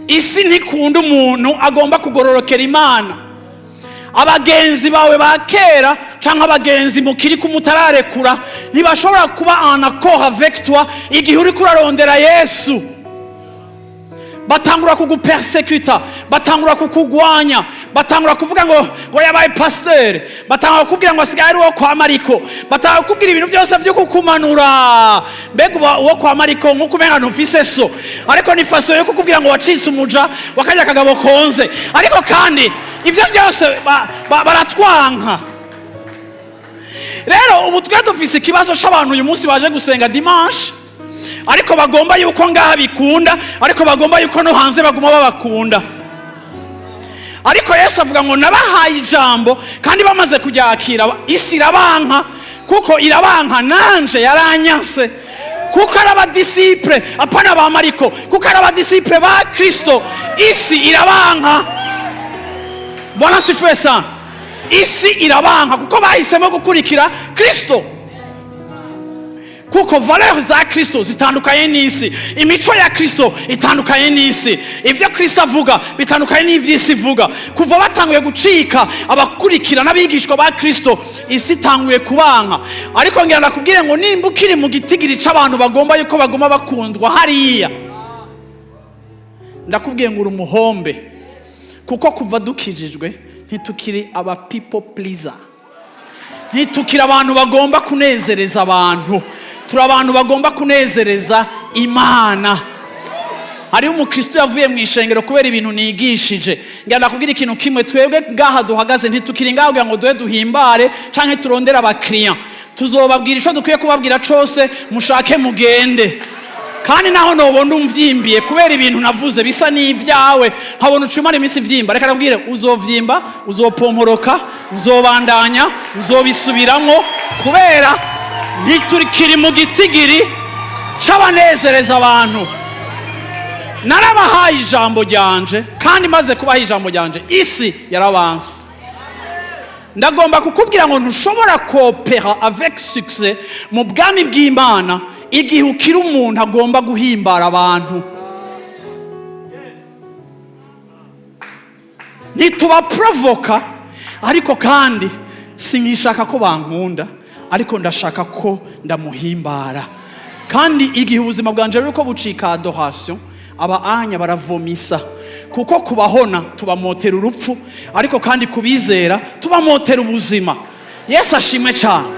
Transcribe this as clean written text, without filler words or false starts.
isi ntikunda umuntu agomba kugororokera Imana. Abagenzi bawe ba kera canke abagenzi mukiri kumutararekura ntibashobora kuba en accord avec toi igihe uri kurarondera Yesu. Batangura kugupersecuta, batangura kukugwanya, batangura kuvuga ngo yabaye pasteur, batangura kukubwira ngo asigaye ari uwo kwa Mariko, batangura kukubwira ibintu byose byo kukumanura. Mbega uwo kwa Mariko nkuko umenga ntufise so, ariko ni faso yo kukubwira ngo wacitse umuja wakajya kagabo konze, ariko kandi ivyo byose baratwanka. Rero ubu twe dufise ikibazo c'abantu uyu munsi baje gusenga dimanche, ariko bagomba yuko ngaha bikunda, ariko bagomba yuko no hanze baguma babakunda. Ariko Yesu avuga ngo nabahaye ijambo kandi bamaze kuryakira isi irabanka, kuko irabanka nanje yaranyanse, kuko ari abadisipure apana ba Mariko, kuko ari abadisipure ba Kristo. Isi irabanka. Bwana sifiwe sana. Isi irabanka kuko bahisemo gukurikira Kristo, kuko valeur za Kristo zitandukanye n'isi, imico ya Kristo itandukanye n'isi, ivyo Kristo avuga bitandukanye n'ivy'isi ivuga. Kuva batanguye gucika abakurikira n'abigishwa ba Kristo, isi itanguye kubanka. Ariko ngira nakubwire ngo nimba ukiri mu gitigiri c'abantu bagomba yuko bagoma bakundwa hariya, ndakubwiye ngo uri umuhombe, kuko kuva dukijijwe ntitukiri aba people pleaser, ntitukiri abantu bagomba kunezereza abantu, turi abantu bagomba kunezereza Imana. Hari umukristo yavuye mu ishengero kubera ibintu nigishije. Ngira nakubwira ikintu kimwe, twebwe ngaha duhagaze ntitukiri ngaho kugira ngo duhe duhimbare canke turondera abakiriya. Tuzobabwira ico dukwiye kubabwira cose, mushake mugende. Kandi naho nobona umvyimbiye kubera ibintu navuze bisa n'ivyawe, habona ucumara imisi vyimba, reka nabwire uzovyimba, uzopomporoka, uzobandanya, uzobisubiramwo, kubera ntiturikiri mu gitigiri c'abanezereza abantu. Narabahaye ijambo ryanje, kandi maze kubaha ijambo ryanje isi yarabanse. Ndagomba kukubwira ngo ntushobora coopérer avec succès mu bwami bw'Imana igihe ukiri umuntu agomba guhimbara abantu. Ntitubaprovoka, ariko kandi sinkishaka ko bankunda, ariko ndashaka ko ndamuhimbara. Kandi igihe ubuzima bwanje rero ko bucika adoration, anya baravomisa, kuko kubahona tubamotera urupfu, ariko kandi kubizera tubamotera ubuzima. Yesu ashimwe cyane.